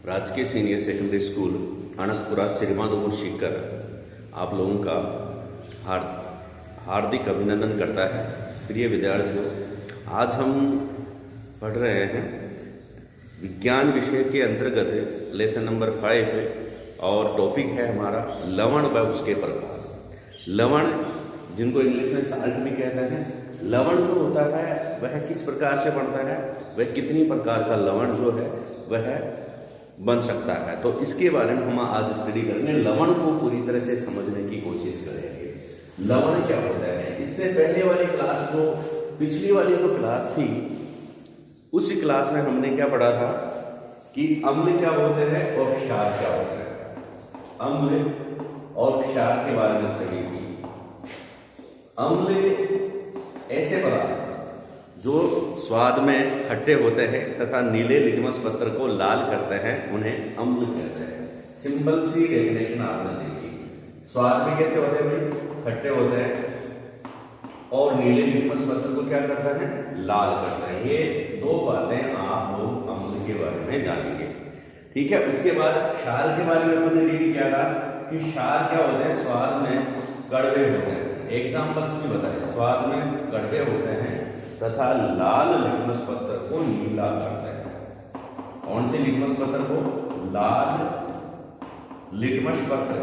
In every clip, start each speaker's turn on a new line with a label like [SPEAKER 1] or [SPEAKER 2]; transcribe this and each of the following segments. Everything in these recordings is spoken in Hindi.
[SPEAKER 1] राजकीय senior secondary school Ananthapura Shrimadhopur Sikar आप लोगों का हार्दिक अभिनंदन करता है। प्रिय विद्यार्थियों, आज हम पढ़ रहे हैं विज्ञान विषय के अंतर्गत लेसन नंबर 5 और टॉपिक है हमारा लवण व उसके प्रकार। लवण जिनको इंग्लिश में साल्ट भी कहते हैं, लवण जो होता है वह किस प्रकार से बनता है, वह कितनी प्रकार का लवण जो है वह बन सकता है, तो इसके बारे में हम आज स्टडी करेंगे। लवण को पूरी तरह से समझने की कोशिश करेंगे। लवण क्या होता है, इससे पहले वाली क्लास जो पिछली वाली जो क्लास थी उस क्लास में हमने क्या पढ़ा था कि अम्ल क्या होते हैं और क्षार क्या होते हैं। अम्ल और क्षार के बारे में स्टडी की। अम्ल ऐसे पदार्थ जो स्वाद में खट्टे होते हैं तथा नीले लिटमस पत्र को लाल करते हैं, उन्हें अम्ल कहते हैं। सिंपल सी डेफिनेशन आपने देखी। स्वाद में कैसे होते हैं भाई, खट्टे होते हैं और नीले लिटमस पत्र को क्या करता है, लाल करता है। ये दो बातें आप लोग अम्ल के बारे में जानेंगे, ठीक है। उसके बाद क्षार के बारे में हमने रीड किया था कि क्षार क्या होते हैं, स्वाद में कड़वे होते हैं। एग्जाम्पल्स भी बताए, स्वाद में कड़वे होते हैं तथा लाल लिटमस पत्र को नीला करते हैं। कौन से लिटमस पत्र को, लाल लिटमस पत्र,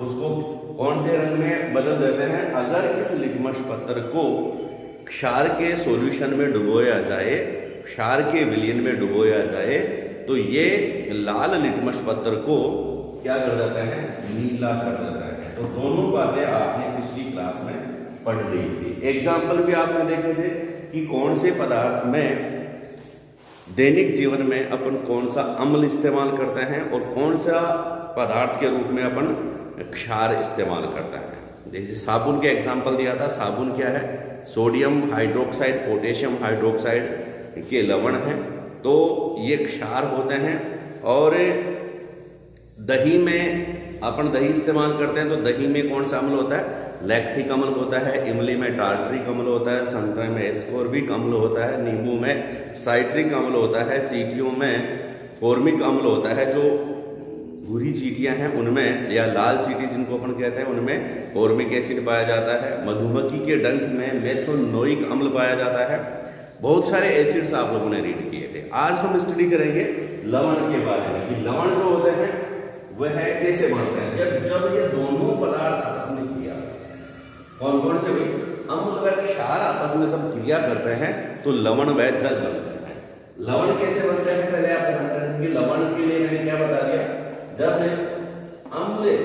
[SPEAKER 1] उसको कौन से रंग में बदल देते हैं। अगर इस लिटमस पत्र को क्षार के सॉल्यूशन में डुबोया जाए, क्षार के विलयन में डुबोया जाए, तो ये लाल लिटमस पत्र को क्या कर देता है, नीला कर देता है। तो दोनों बातें आपने पिछली क्लास में पढ़ ली थी। एग्जाम्पल भी आपने देखे थे कि कौन से पदार्थ में दैनिक जीवन में अपन कौन सा अम्ल इस्तेमाल करते हैं और कौन सा पदार्थ के रूप में अपन क्षार इस्तेमाल करते हैं। जैसे साबुन के एग्जाम्पल दिया था। साबुन क्या है, सोडियम हाइड्रोक्साइड पोटेशियम हाइड्रोक्साइड के लवण हैं, तो ये क्षार होते हैं। और दही में अपन दही इस्तेमाल करते हैं, तो दही में कौन सा अम्ल होता है, लैक्टिक अम्ल होता है। इमली में टार्टरिक अम्ल होता है। संतरे में एस्कोर्बिक अम्ल होता है। नींबू में साइट्रिक अम्ल होता है। चींटियों में फॉर्मिक अम्ल होता है। जो भूरी चींटियां हैं उनमें, या लाल चींटी जिनको अपन कहते हैं, उनमें फॉर्मिक एसिड पाया जाता है। मधुमक्खी के डंक में मेथोनोइक अम्ल पाया जाता है। बहुत सारे एसिड्स आप लोगों ने रीड किए थे। आज हम स्टडी करेंगे लवण के बारे में कि लवण जो होते हैं वह कैसे बनते हैं। जब ये दोनों पदार्थ आपस में क्रिया, कौन कौन से भाई, अम्ल व क्षार आपस में सब क्रिया करते हैं, तो लवण व जल बनते हैं। लवण कैसे बनते हैं पहले आप ध्यान रखें कि लवण के लिए मैंने क्या बता दिया, जब अम्ल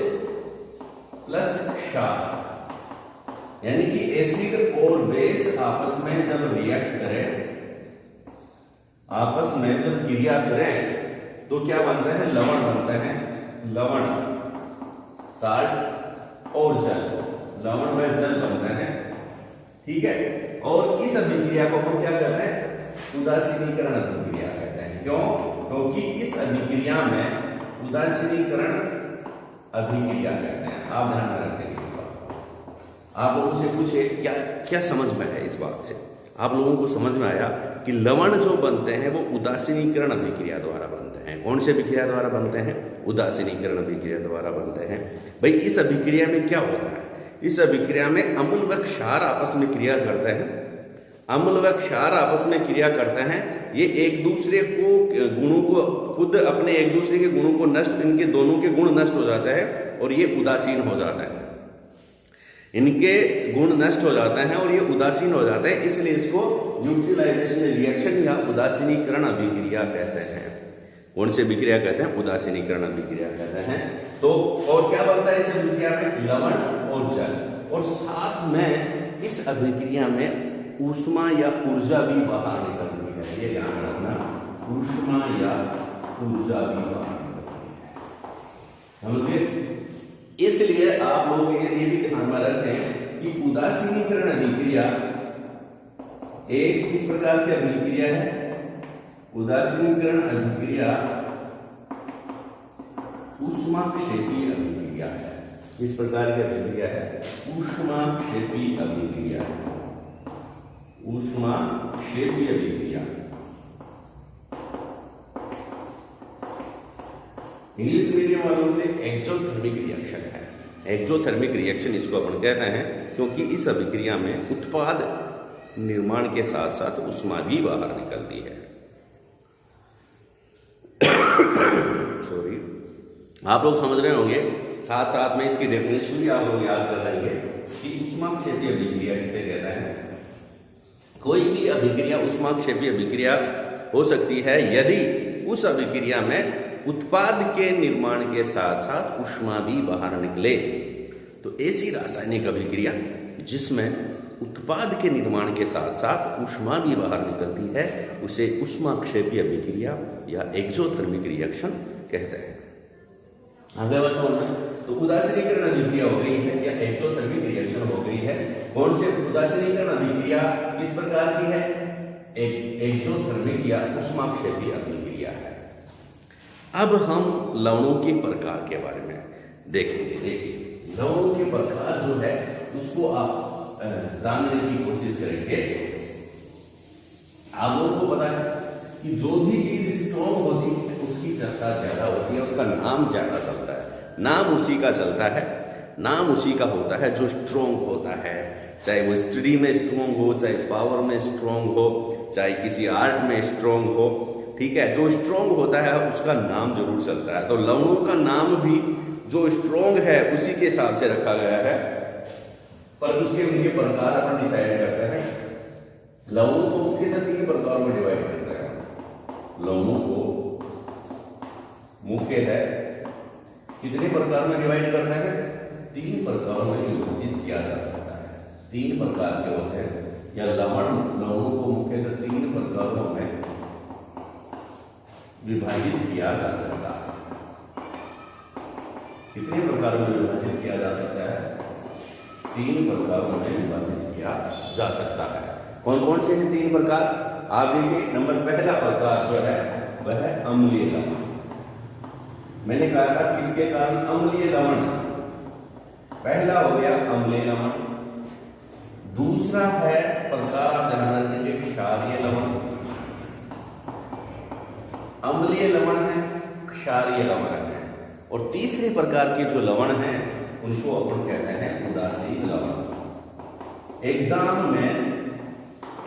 [SPEAKER 1] प्लस क्षार यानी कि एसिड और बेस आपस में जब रिएक्ट करें, आपस में जब क्रिया करें, तो क्या बनते हैं, लवण बनते हैं। लवण, साल्ट और जल, लवण व जल बनते हैं, ठीक है। और इस अभिक्रिया को हम क्या कहते हैं, उदासीनीकरण अभिक्रिया कहते हैं। क्यों, क्योंकि इस अभिक्रिया में उदासीनीकरण अभिक्रिया कहते हैं। आप ध्यान रखेंगे इस बात को। आप लोगों से पूछे क्या क्या समझ में है इस बात से, आप लोगों को समझ में आया कि लवण जो बनते हैं वो उदासीनीकरण अभिक्रिया द्वारा बनते हैं। कौन से अभिक्रिया द्वारा बनते हैं, उदासीनीकरण अभिक्रिया द्वारा बनते हैं। भाई इस अभिक्रिया में क्या होता है, इस अभिक्रिया में अम्ल व क्षार आपस में क्रिया करते हैं। अम्ल व क्षार आपस में क्रिया करते हैं। ये एक दूसरे को गुणों को खुद अपने एक दूसरे के गुणों को नष्ट, इनके दोनों के गुण नष्ट हो जाते हैं और ये उदासीन हो जाता है। इनके गुण नष्ट हो जाते हैं और ये उदासीन हो जाते हैं, इसलिए इसको न्यूट्रलाइजेशन रिएक्शन या उदासीनीकरण अभिक्रिया कहते हैं। कौन से अभिक्रिया कहते हैं, उदासीनीकरण अभिक्रिया कहते हैं। तो और क्या बनता है इस अभिक्रिया में, लवण और जल, और साथ में इस अभिक्रिया में ऊष्मा या ऊर्जा भी बाहर निकलती है। ये ध्यान रखना, ऊष्मा या ऊर्जा भी बाहर निकलती है, समझिए। इसलिए आप लोग ये भी ध्यान में रखें कि उदासीनीकरण अभिक्रिया एक किस प्रकार की अभिक्रिया है, उदासीनीकरण अभिक्रिया ऊष्माक्षेपी अभिक्रिया है। इस प्रकार की अभिक्रिया है ऊष्माक्षेपी अभिक्रिया, ऊष्माक्षेपी अभिक्रिया। इंग्लिश मीडियम वालों के एक्सोथर्मिक रिएक्शन है। एक्सोथर्मिक रिएक्शन इसको अपन कहते हैं क्योंकि इस अभिक्रिया में उत्पाद निर्माण के साथ साथ ऊष्मा भी बाहर निकलती है। सॉरी, आप लोग समझ रहे होंगे, साथ साथ में इसकी डेफिनेशन भी आप लोग याद कर लेंगे कि ऊष्माक्षेपी अभिक्रिया किसे कहते हैं। कोई भी अभिक्रिया ऊष्माक्षेपी अभिक्रिया हो सकती है यदि उस अभिक्रिया में उत्पाद के निर्माण के साथ साथ ऊष्मा भी बाहर निकले। तो ऐसी रासायनिक अभिक्रिया जिसमें उत्पाद के निर्माण के साथ साथ ऊष्मा भी बाहर निकलती है उसे ऊष्माक्षेपी अभिक्रिया या एक्सोथर्मिक रिएक्शन कहते हैं। आगे बात समझना, तो उदासीनीकरण अभिक्रिया हो गई है या एक्सोथर्मिक रिएक्शन हो गई है। कौन से उदासीनीकरण अभिक्रिया किस प्रकार की है? एक्सोथर्मिक या ऊष्माक्षेपी अभिक्रिया है। अब हम लवणों के प्रकार के बारे में देखेंगे। देखिए, लवणों के प्रकार जो है उसको आप जानने की कोशिश करेंगे। आप लोगों को पता है कि जो भी चीज स्ट्रॉन्ग होती है उसकी चर्चा ज्यादा होती है, उसका नाम ज्यादा चलता है, नाम उसी का चलता है, नाम उसी का होता है जो स्ट्रॉन्ग होता है। चाहे वो स्टडी में स्ट्रॉन्ग हो, चाहे पावर में स्ट्रॉन्ग हो, चाहे किसी आर्ट में स्ट्रॉन्ग हो, ठीक है, जो स्ट्रॉन्ग होता है उसका नाम जरूर चलता है। तो लवणों का नाम भी जो स्ट्रॉन्ग है उसी के हिसाब से रखा गया है, पर उसके उनके प्रकार अपन डिसाइड करते हैं। लवणों को मुख्यतः 3 प्रकार में डिवाइड करते हैं। लवणों को मुख्य है कितने प्रकार में डिवाइड करते हैं? 3 प्रकारों में विभाजित किया जा सकता है। 3 प्रकार के होते हैं या लवणों को मुख्यतः 3 प्रकारों में विभाजित किया जा सकता है। कितने प्रकारों में विभाजित किया जा सकता है? 3 प्रकारों में विभाजित किया जा सकता है। कौन कौन से हैं 3 प्रकार? आप देखिए, नंबर पहला प्रकार जो है वह है अम्लीय लवण। मैंने कहा था किसके कारण? अम्लीय लवण। पहला हो गया अम्लीय लवण। दूसरा है प्रकार, आप ध्यान रखेंगे, क्षारीय लवण। अम्लीय लवण है, क्षारीय लवण है, और तीसरे प्रकार के जो लवण हैं उनको अपन कहते हैं उदासीन लवण। एग्जाम में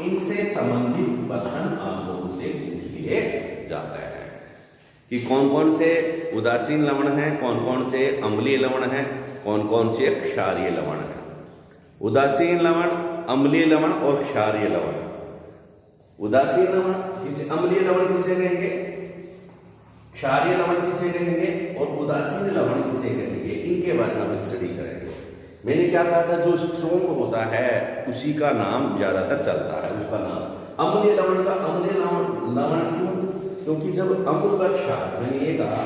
[SPEAKER 1] इनसे संबंधित प्रश्न आप लोगों से पूछ लिए जाते हैं कि कौन कौन से उदासीन लवण हैं, कौन कौन से अम्लीय लवण हैं, कौन कौन से क्षारीय लवण हैं। उदासीन लवण, अम्लीय लवण और क्षारीय लवण। उदासीन लवण, इसे अम्लीय लवण किसे कहेंगे, क्षारीय लवण किसे कहेंगे और उदासीन लवण किसे कहेंगे, इनके बारे में हम स्टडी करेंगे। मैंने क्या कहा था, जो स्ट्रॉन्ग होता है उसी का नाम ज्यादातर चलता है, उसका नाम। अम्लीय लवण का अम्लीय लवण क्यों? क्योंकि जब अम्ल व क्षार, मैंने ये कहा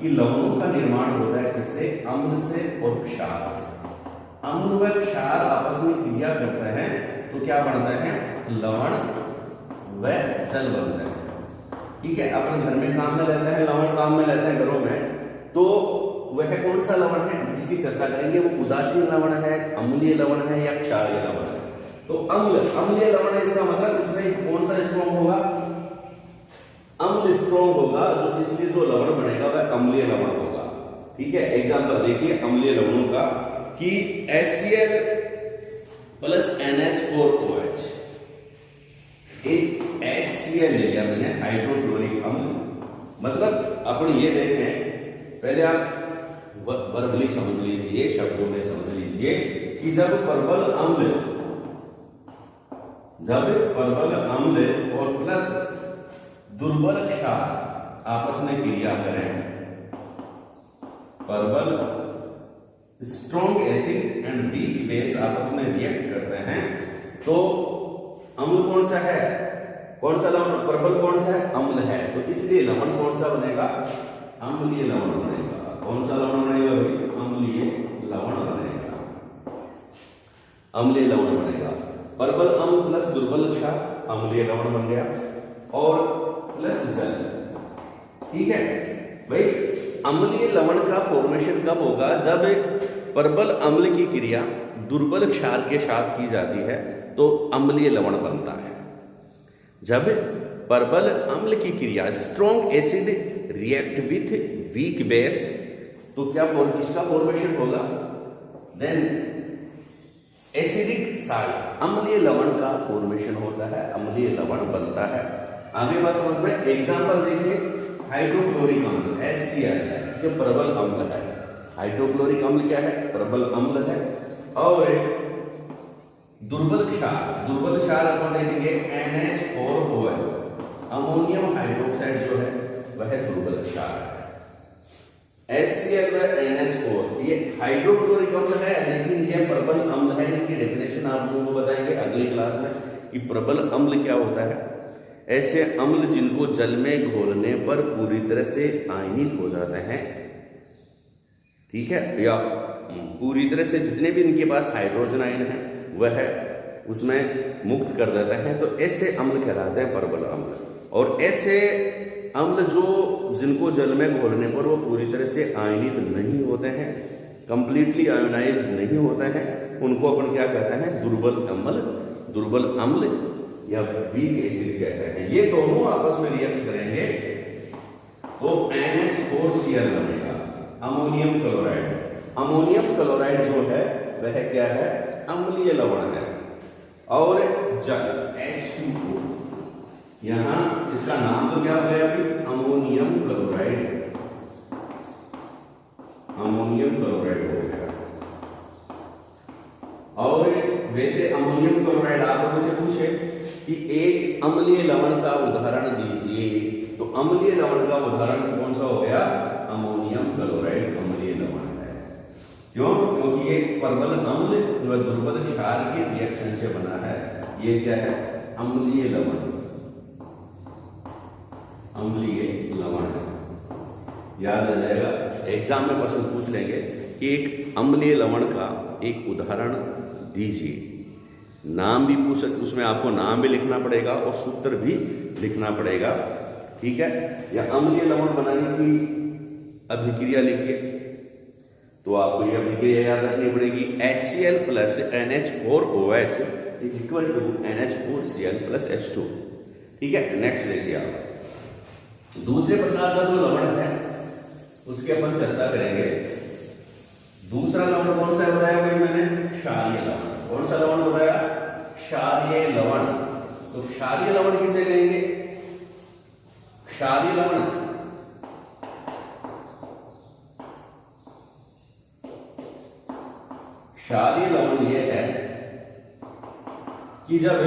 [SPEAKER 1] कि लवणों का निर्माण होता है किससे? अम्ल से और क्षार से। अम्ल व क्षार आपस में क्रिया करते हैं तो क्या बनता है? लवण व जल बनते हैं। ठीक है, अपन घर में काम में लेते हैं, लवण काम में लेते हैं घरों में, तो वह कौन सा लवण है इसकी चर्चा करेंगे। वो उदासीन लवण है, अम्लीय लवण है या क्षारीय लवण है। तो अम्लीय लवण है, इसका मतलब इसमें कौन सा स्ट्रॉन्ग होगा? अम्ल स्ट्रॉन्ग होगा, जो इसलिए जो लवण बनेगा वह अम्लीय लवण होगा। ठीक है, एग्जाम्पल देखिए अम्लीय लवणों का कि HCl प्लस NH4OH, एक HCl ले लिया मैंने, हाइड्रोक्लोरिक अम्ल। मतलब अपन ये देखें, पहले आप वर्बली समझ लीजिए, शब्दों में समझ लीजिए कि जब प्रबल अम्ल और प्लस दुर्बल क्षार आपस में क्रिया करें, प्रबल strong acid and weak base आपस में रिएक्ट करते हैं, तो अम्ल कौन सा है? कौन सा लवण? प्रबल कौन है? अम्ल है। तो इसलिए लवण कौन सा बनेगा? अम्लीय लवण बनेगा। कौन सा लवण बनेगा? अम्लीय लवण बनेगा। अम्लीय लवण बनेगा। प्रबल अम्ल प्लस दुर्बल क्षार अम्लीय लवण बन गया, और प्लस जल। ठीक है भाई, अम्लीय लवण का फॉर्मेशन कब होगा? जब प्रबल अम्ल की क्रिया दुर्बल क्षार के साथ की जाती है तो अम्लीय लवण बनता है। जब प्रबल अम्ल की क्रिया strong acid react with weak base, तो क्या किसका फॉर्मेशन होगा? देन एसिडिक साल्ट, अम्लीय लवण का फॉर्मेशन होता है, अम्लीय लवण बनता है। आगे बात समझ में, एग्जांपल देखिए, हाइड्रोक्लोरिक अम्ल HCl ये प्रबल अम्ल है। हाइड्रोक्लोरिक अम्ल क्या है? प्रबल अम्ल है। और दुर्बल क्षार अपन देखेंगे NH4OH, अमोनियम हाइड्रोक्साइड जो है वह दुर्बल क्षार है। HCl व NH4 ये हाइड्रोक्लोरिक अम्ल है, लेकिन यह प्रबल अम्ल है। इनकी डेफिनेशन आप लोगों को बताएंगे अगली क्लास में कि प्रबल अम्ल क्या होता है। ऐसे अम्ल जिनको जल में घोलने पर पूरी तरह से आयनित हो जाते हैं, ठीक है, या पूरी तरह से जितने भी इनके पास हाइड्रोजन आयन है वह उसमें मुक्त कर देते हैं, तो ऐसे अम्ल कहलाते हैं प्रबल अम्ल। और ऐसे अम्ल जो जिनको जल में घोलने पर वो पूरी तरह से आयनित नहीं होते हैं, कंप्लीटली आयोनाइज नहीं होते हैं, उनको अपन क्या कहते हैं? दुर्बल अम्ल या वीक एसिड कहते हैं। ये दोनों आपस में रिएक्ट करेंगे तो NH4Cl बनेगा, अमोनियम क्लोराइड। अमोनियम क्लोराइड जो है वह क्या है? अम्लीय लवण है। और जल H2O, यहां इसका नाम तो क्या हो गया अभी? Ammonium chloride. अमोनियम क्लोराइड हो गया। और वैसे अमोनियम क्लोराइड आप लोगों से पूछे कि एक अम्लीय लवण का उदाहरण दीजिए, तो अम्लीय लवण का उदाहरण कौन सा हो गया? अमोनियम क्लोराइड अम्लीय लवण है। क्यों? क्योंकि ये प्रबल अम्ल व दुर्बल क्षार के रिएक्शन से बना है। ये क्या है? अम्लीय लवण, अम्लीय लवण है। याद आ जाएगा, एग्जाम में क्वेश्चन पूछ लेंगे कि एक अम्लीय लवण का एक उदाहरण दीजिए। नाम भी पूछ सकते, उसमें आपको नाम भी लिखना पड़ेगा और सूत्र भी लिखना पड़ेगा, ठीक है। या अम्लीय लवण बनाने की अभिक्रिया लिखिए, तो आपको यह अभिक्रिया याद रखनी पड़ेगी। HCl plus NH4OH is equal to NH4Cl plus H2, ठीक है। नेक्स्ट देखिए आप, दूसरे प्रकार का जो लवण है उसकी अपन चर्चा करेंगे। दूसरा लवण कौन सा बताया भाई मैंने? क्षारीय लवण। कौन सा लवण बताया? क्षारीय लवण। तो क्षारीय लवण किसे कहेंगे? क्षारीय लवण क्षारीय लवण यह है कि जब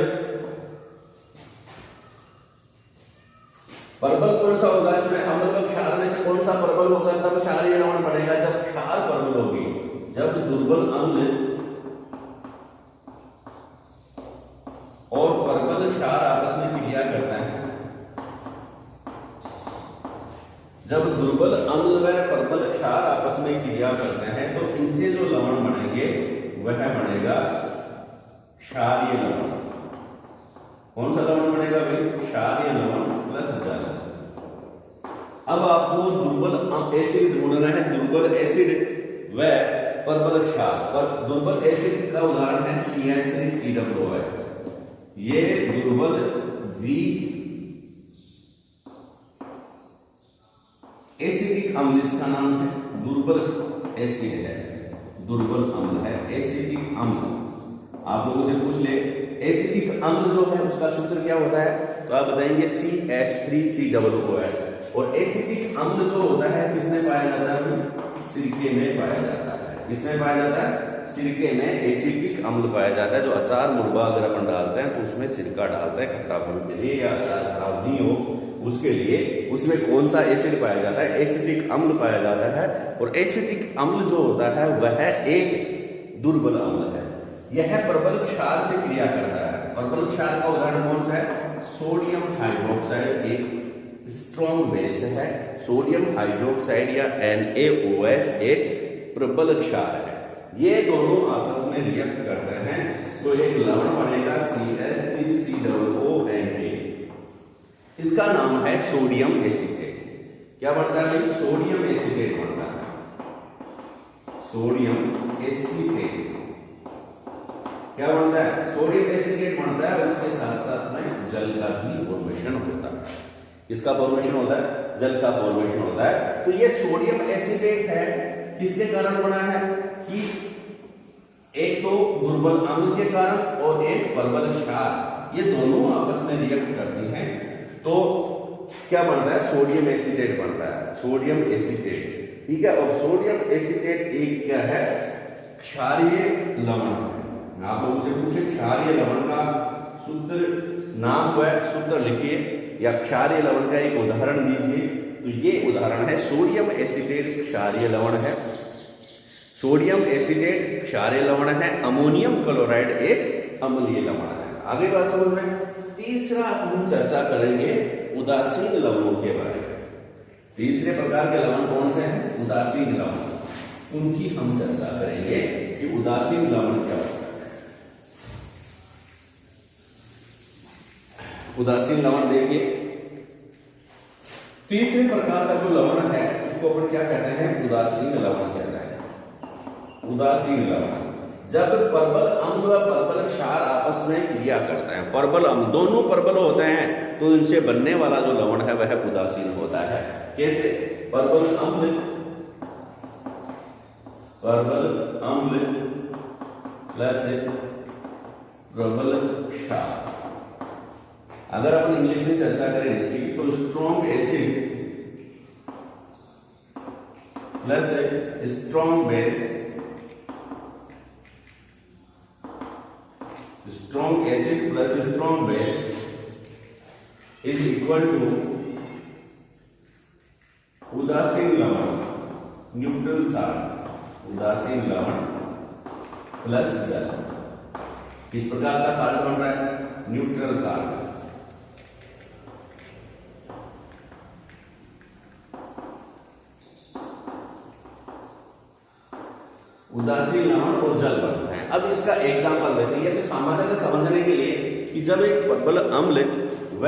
[SPEAKER 1] प्रबल कौन सा होगा इसमें? अम्ल व क्षार में से कौन सा प्रबल होगा तब क्षारीय लवण बनेगा? जब क्षार प्रबल होगी। जब दुर्बल अम्ल और प्रबल क्षार आपस में क्रिया करता है, जब दुर्बल अम्ल व प्रबल क्षार आपस में क्रिया करते हैं तो इनसे जो लवण बनेंगे वह बनेगा क्षारीय लवण। कौन सा लवण बनेगा भाई? क्षारीय लवण प्लस जल। अब आपको दुर्बल एसिड ढूंढना है, दुर्बल एसिड व प्रबल क्षार। पर दुर्बल एसिड का उदाहरण है CN3COOH। ये दुर्बल वीक एसिडिक अम्ल, इसका नाम है दुर्बल एसिड है, दुर्बल अम्ल है, एसिडिक अम्ल। आप लोगों से पूछ ले एसिडिक अम्ल जो है उसका सूत्र क्या होता है, तो आप बताएंगे CH3COOH। और एसिडिक अम्ल जो होता है किसमें पाया जाता है? सिरके में पाया जाता है। किसमें पाया जाता है? सिरके में एसिडिक अम्ल पाया जाता है। जो अचार मुरब्बा अगर अपन डालते हैं तो उसमें सिरका डालते हैं खट्टापन के लिए, या अचार खराब नहीं हो उसके लिए। उसमें कौन सा एसिड पाया जाता है? एसिडिक अम्ल पाया जाता है। और एसिडिक अम्ल जो होता है वह एक दुर्बल अम्ल है। यह प्रबल क्षार से क्रिया करता है। प्रबल क्षार का उदाहरण कौन सा है? सोडियम हाइड्रोक्साइड एक स्ट्रॉन्ग बेस है। सोडियम हाइड्रोक्साइड या NaOH एक प्रबल क्षार है। ये दोनों आपस में रिएक्ट करते हैं तो एक लवण बनेगा CH3COONA। इसका नाम है सोडियम एसीटेट। क्या बनता है? सोडियम एसीटेट बनता है। सोडियम एसीटेट क्या बनता है? सोडियम एसीटेट बनता है। उसके साथ साथ में जल का भी फॉर्मेशन होता है। किसका फॉर्मेशन होता है? जल का फॉर्मेशन होता है। तो ये सोडियम एसिटेट है, किसके कारण बना है? कि एक तो दुर्बल अम्ल के कारण और एक प्रबल क्षार, ये दोनों आपस में रिएक्ट करती हैं तो क्या बनता है? सोडियम एसिटेट बनता है, सोडियम एसिटेट। ठीक है, और सोडियम एसिटेट एक क्या है? क्षारीय लवण। आप लोगों से पूछे क्षारीय लवण का सूत्र नाम हुआ है, सूत्र लिखिए या क्षारीय लवण का एक उदाहरण दीजिए। तो ये उदाहरण है, सोडियम एसिटेट क्षारीय लवण है, सोडियम एसिटेट क्षारीय लवण है, अमोनियम क्लोराइड एक अम्लीय लवण है। आगे बात समझ में। तीसरा हम चर्चा करेंगे उदासीन लवणों के बारे में। तीसरे प्रकार के लवण कौन से हैं? उदासीन लवण, उनकी हम चर्चा करेंगे कि उदासीन लवण क्या होता है। उदासीन लवण देखिए, तीसरे प्रकार का जो लवण है उसको अपन क्या कहते हैं? उदासीन लवण कहते हैं। उदासीन लवण जब प्रबल अम्ल व प्रबल क्षार आपस में क्रिया करते हैं, प्रबल अम्ल दोनों प्रबल होते हैं तो इनसे बनने वाला जो लवण है वह उदासीन होता है। कैसे? प्रबल अम्ल प्लस प्रबल क्षार। अगर अपन इंग्लिश में चर्चा करें इसकी तो strong acid plus strong base, strong acid plus strong base is equal to उदासीन लवण, न्यूट्रल साल्ट। उदासीन लवण प्लस जल, किस प्रकार का साल्ट बन रहा है? Neutral salt. उदासीन लवण और जल बनता है। अब इसका एग्जांपल देखते हैं, तो सामान्यतः समझने के लिए कि जब एक प्रबल अम्ल व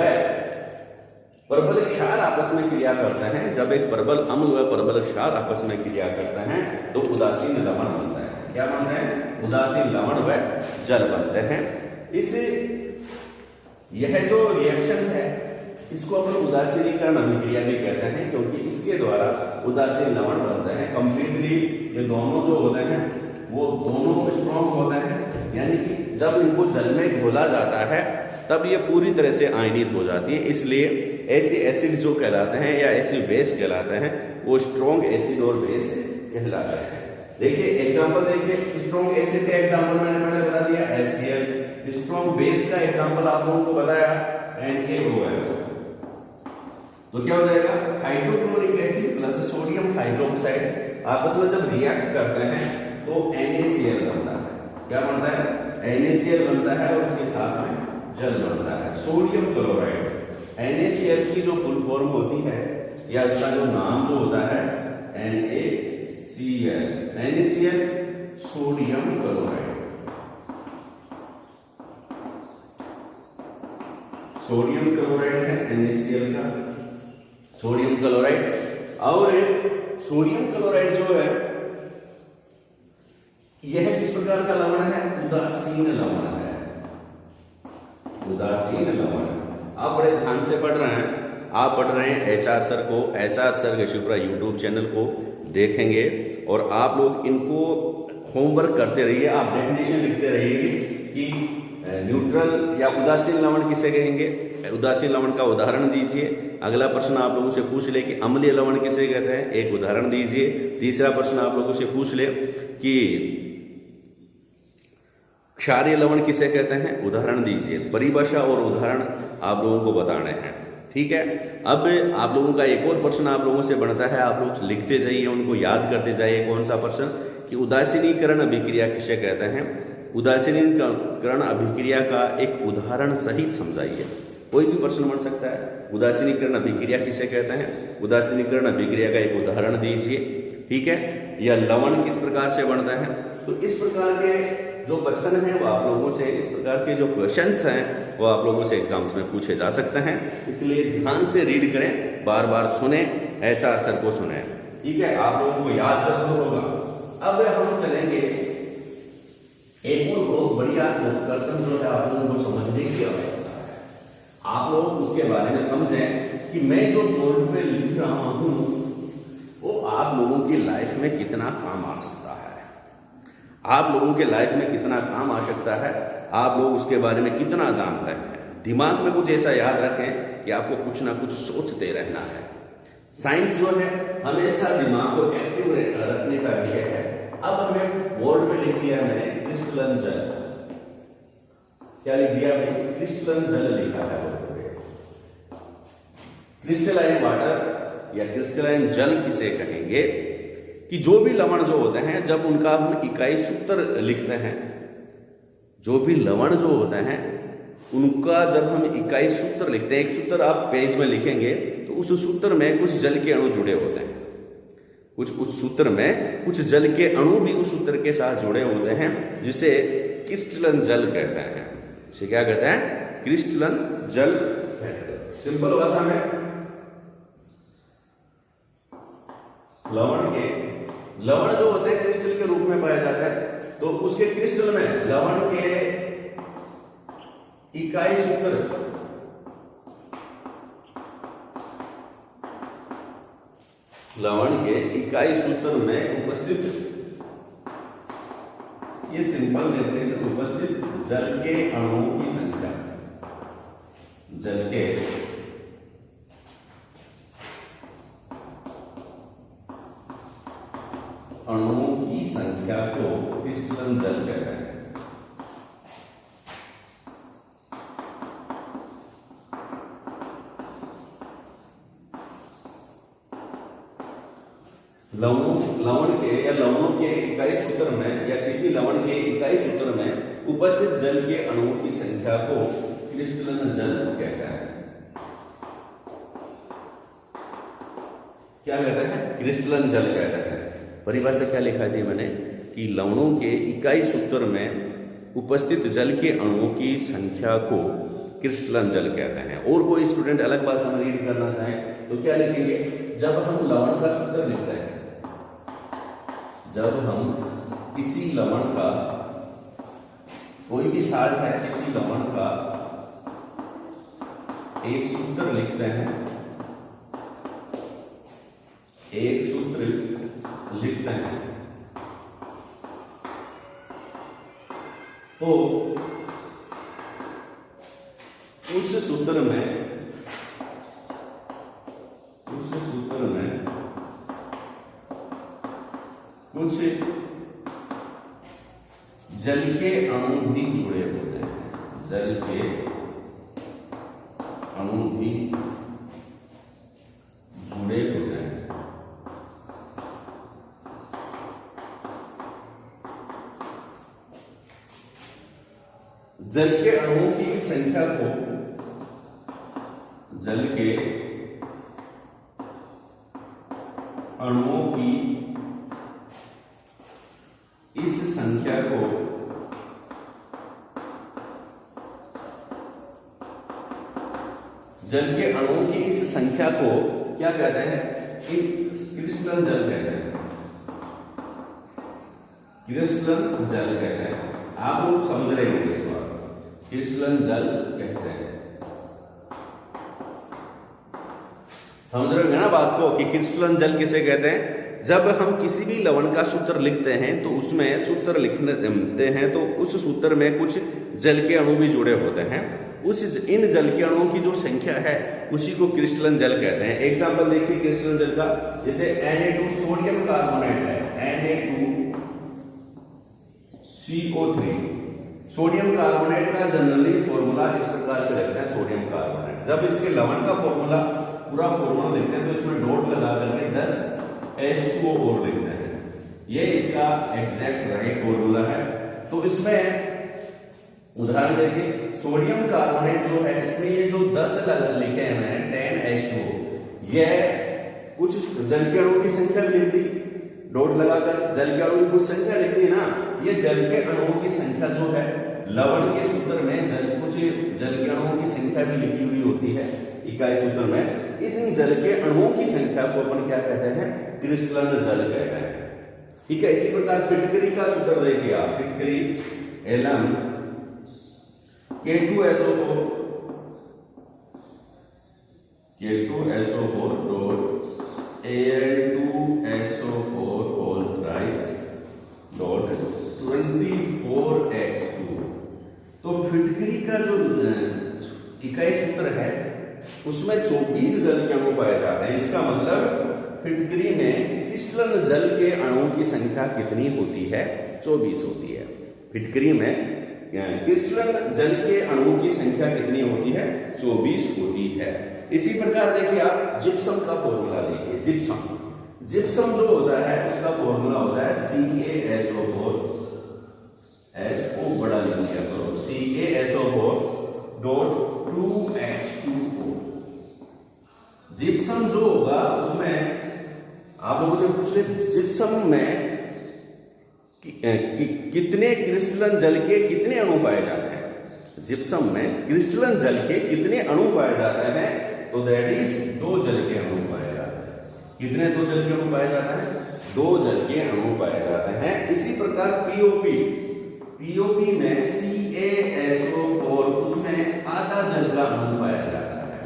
[SPEAKER 1] प्रबल क्षार आपस में क्रिया करते हैं, जब एक प्रबल अम्ल व प्रबल क्षार आपस में क्रिया करते हैं तो उदासीन लवण बनता है। क्या बनता है? उदासीन लवण व जल बनते हैं। इस यह जो रिएक्शन है इसको अपन उदासीनीकरण अभिक्रिया भी कहते हैं, क्योंकि इसके द्वारा उदासीन लवण बनते हैं। कंप्लीटली ये दोनों जो होते हैं वो दोनों स्ट्रॉन्ग होते हैं, यानी कि जब इनको जल में घोला जाता है तब ये पूरी तरह से आयनित हो जाती है। इसलिए ऐसे एसिड जो कहलाते हैं या ऐसे बेस कहलाते हैं वो स्ट्रॉन्ग एसिड और बेस कहलाते हैं। देखिए एग्जांपल देखिए, स्ट्रॉन्ग एसिड का एग्जांपल मैंने पहले बता दिया HCl, स्ट्रॉन्ग बेस का एग्जांपल आप लोगों को बताया NaOH। तो क्या हो जाएगा? Hydrochloric acid plus sodium hydroxide आपस में जब रिएक्ट करते हैं तो NaCl बनता है। क्या बनता है? NaCl बनता है और इसके साथ में जल बनता है, सोडियम क्लोराइड। NaCl की जो फुल फॉर्म होती है या इसका जो नाम जो होता है NaCl, NaCl sodium chloride. Sodium chloride है NaCl का, सोडियम क्लोराइड। और सोडियम क्लोराइड जो है यह किस प्रकार का लवण है? उदासीन लवण है, उदासीन लवण। आप बड़े ध्यान से पढ़ रहे हैं, आप पढ़ रहे हैं HR सर को, HR sir Shipra YouTube channel को देखेंगे और आप लोग इनको होमवर्क करते रहिए। आप डेफिनेशन लिखते रहिए कि न्यूट्रल या उदासीन लवण किसे कहेंगे, उदासीन लवण का उदाहरण दीजिए। अगला प्रश्न आप लोगों से पूछ ले कि अम्लीय लवण किसे कहते हैं, एक उदाहरण दीजिए। तीसरा प्रश्न आप लोगों से पूछ ले कि क्षारीय लवण किसे कहते हैं, उदाहरण दीजिए। परिभाषा और उदाहरण आप लोगों को बताने हैं। ठीक है, अब आप लोगों का एक और प्रश्न आप लोगों से बनता है, आप लोग लिखते जाइए, उनको याद करते जाइए। कौन सा प्रश्न? कि उदासीनीकरण अभिक्रिया किसे कहते हैं। उदासीनीकरण अभिक्रिया का एक उदाहरण सहित समझाइए। कोई भी प्रश्न बन सकता है। उदासीनीकरण अभिक्रिया किसे कहते हैं, उदासीनीकरण अभिक्रिया का एक उदाहरण दीजिए। ठीक है, या लवण किस प्रकार से बनता है। तो इस प्रकार के जो प्रश्न हैं वो आप लोगों से, इस प्रकार के जो क्वेश्चंस हैं वो आप लोगों से एग्जाम्स में पूछे जा सकते हैं। इसलिए ध्यान से रीड करें, बार बार सुने, HR सर को सुने। ठीक है, आप लोगों को याद जरूर होगा। अब हम चलेंगे एक और बहुत बढ़िया प्रश्न जो है आप लोगों को समझने की आवश्यकता है। आप लोग उसके बारे में समझें कि मैं जो बोर्ड पे लिख रहा हूं वो आप लोगों की लाइफ में कितना काम आ सकता है, आप लोगों के लाइफ में कितना काम आ सकता है, आप लोग उसके बारे में कितना जानते हैं। दिमाग में कुछ ऐसा याद रखें कि आपको कुछ ना कुछ सोचते रहना है। साइंस जो है हमेशा दिमाग को एक्टिव रखने का विषय है। अब हमें बोर्ड में लिख दिया मैंने क्रिस्टलन जल। क्या लिख दिया मैंने? क्रिस्टलन जल लिखा है बोर्ड पे। क्रिस्टलाइन वाटर या क्रिस्टलाइन जल किसे कहेंगे कि जो भी लवण जो होते हैं जब उनका हम इकाई सूत्र लिखते हैं, जो भी लवण जो होते हैं उनका जब हम इकाई सूत्र लिखते हैं, एक सूत्र आप पेज में लिखेंगे तो उस सूत्र में कुछ जल के अणु जुड़े होते हैं, कुछ उस सूत्र में कुछ जल के अणु भी उस सूत्र के साथ जुड़े होते हैं, जिसे क्रिस्टलन जल कहते हैं। इसे क्या कहते हैं? क्रिस्टलन जल कहते हैं। सिंपल भाषा में लवण जो होते हैं क्रिस्टल के रूप में पाया जाता है, तो उसके क्रिस्टल में लवण के इकाई सूत्र में उपस्थित, ये सिंपल कहते हैं, उपस्थित जल के अणुओं की संख्या, जल के अणुओं की संख्या को क्रिस्टलन जल कहते हैं। लवण के या लवणों के इकाई सूत्र में या किसी लवण के इकाई सूत्र में उपस्थित जल के अणुओं की संख्या को क्रिस्टलन जल कहता है। क्या कहता है? क्रिस्टलन जल कहता है। परिभाषा क्या लिखा थी मैंने कि लवणों के इकाई सूत्र में उपस्थित जल के अणुओं की संख्या को क्रिस्टलन जल कहते हैं। और कोई स्टूडेंट अलग भाषा में रीड करना चाहे तो क्या लिखेंगे? जब हम लवण का सूत्र लिखते हैं, जब हम किसी लवण का, कोई भी साल्ट है, किसी लवण का एक सूत्र लिखते हैं, एक सूत्र लिखते हैं, तो उस सूत्र में कुछ जल के अणु भी जुड़े होते हैं, जल के अणु भी जुड़े होते हैं। जल के अणुओं की संख्या को, जल के अणुओं की इस संख्या को जल के अणुओं की इस संख्या को क्या कहते हैं? क्रिस्टलन जल कहते हैं। क्रिस्टलन जल कहते हैं। आप लोग समझ रहे होंगे इस बात। क्रिस्टलन जल कहते हैं। समझ रहे होंगे ना बात को कि क्रिस्टलन जल किसे कहते हैं? जब हम किसी भी लवण का सूत्र लिखते हैं तो उसमें सूत्र लिखते हैं तो उस सूत्र में कुछ जल के अणु भी जुड़े होते हैं। उस इन जल के अणुओं की जो संख्या है उसी को क्रिस्टलन जल कहते हैं। एग्जांपल देखिए क्रिस्टलन जल का, जैसे Na2 सोडियम कार्बोनेट है, Na2CO3। सोडियम कार्बोनेट का जनरली फॉर्मूला इस प्रकार से लिखते हैं, सोडियम कार्बोनेट। जब इसके लवण का फॉर्मूला पूरा फॉर्मूला लिखते हैं तो इसमें डॉट लगा करके 10 H2O और लिखते हैं। ये इसका एग्जैक्ट राइट फॉर्मूला है। तो इसमें उदाहरण देखिए, सोडियम कार्बोनेट जो है इसमें ये जो 10 लिखे हैं मैंने 10H2O, यह कुछ जल के अणुओं की संख्या भी लिख दी, डॉट लगाकर जल के अणुओं की कुछ संख्या लिख दी ना। ये जल के अणुओं की संख्या जो है लवण के सूत्र में कुछ जल के अणुओं की संख्या भी लिखी हुई होती है इकाई सूत्र में। इस जल के अणुओं की संख्या को अपन क्या कहते हैं? क्रिस्टलन जल कहते हैं। ठीक है। इसी प्रकार फिटकरी का सूत्र देखिए आप, फिटकरी Lm K2SO4 K2SO4 dot Al2SO4 whole thrice dot 24H2। तो फिटकरी का जो इकाई सूत्र है उसमें 24 जल के अणु पाए जाते हैं। इसका मतलब फिटकरी में क्रिस्टलन जल के अणुओं की संख्या कितनी होती है? 24 होती है। फिटकरी में क्रिस्टलन जल के अणुओं की संख्या कितनी होती है? 24 होती है। इसी प्रकार देखिए आप जिप्सम का फॉर्मूला देखिए। जिप्सम जो होता है उसका फॉर्मूला होता है CaSO4 SO बड़ा लिख लिया करो, CaSO4 डॉट 2H2O। जिप्सम जो होगा उसमें आप लोगों से पूछ ले जिप्सम में कितने क्रिस्टलन जल के कितने अणु पाए जाते हैं? जिप्सम में क्रिस्टलन जल के कितने अणु पाए जाते हैं? तो दैट इज 2 जल के अणु पाए जाते हैं। कितने 2 जल के अणु पाए जाते हैं? 2 जल के अणु पाए जाते हैं। इसी प्रकार पीओपी में CaSO4 उसमें आधा जल का अणु पाया जाता है।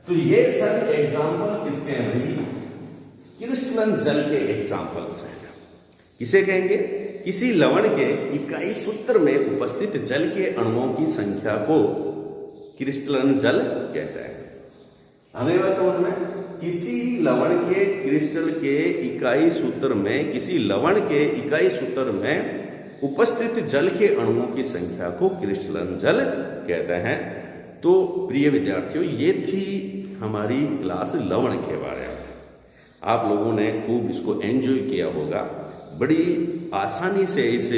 [SPEAKER 1] तो ये सब एग्जाम्पल किसके हैं भाई? क्रिस्टलन जल के एग्जाम्पल्स हैं। किसे कहेंगे? किसी लवण के इकाई सूत्र में उपस्थित जल के अणुओं की संख्या को क्रिस्टलन जल कहते हैं। हमें बात समझ में? किसी लवण के क्रिस्टल के इकाई सूत्र में उपस्थित जल के अणुओं की संख्या को क्रिस्टलन जल कहते हैं। तो प्रिय विद्यार्थियों, ये थी हमारी क्लास लवण के बारे में। आप लोगों ने खूब इसको एंजॉय किया होगा। बड़ी आसानी से इस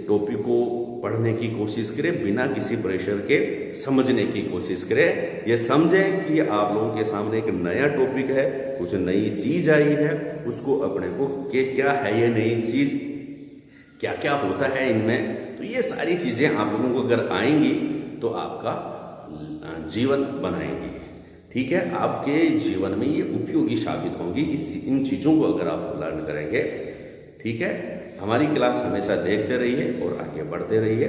[SPEAKER 1] टॉपिक को पढ़ने की कोशिश करें, बिना किसी प्रेशर के समझने की कोशिश करें। ये समझें कि आप लोगों के सामने एक नया टॉपिक है, कुछ नई चीज आई है, उसको अपने को क्या है ये नई चीज, क्या क्या होता है इनमें। तो ये सारी चीजें आप लोगों को अगर आएंगी तो आपका जीवन बनाएंगी। ठीक है, आपके जीवन में ये उपयोगी साबित होंगी इन चीजों को अगर आप लर्न करेंगे। ठीक है, हमारी क्लास हमेशा देखते रहिए और आगे बढ़ते रहिए।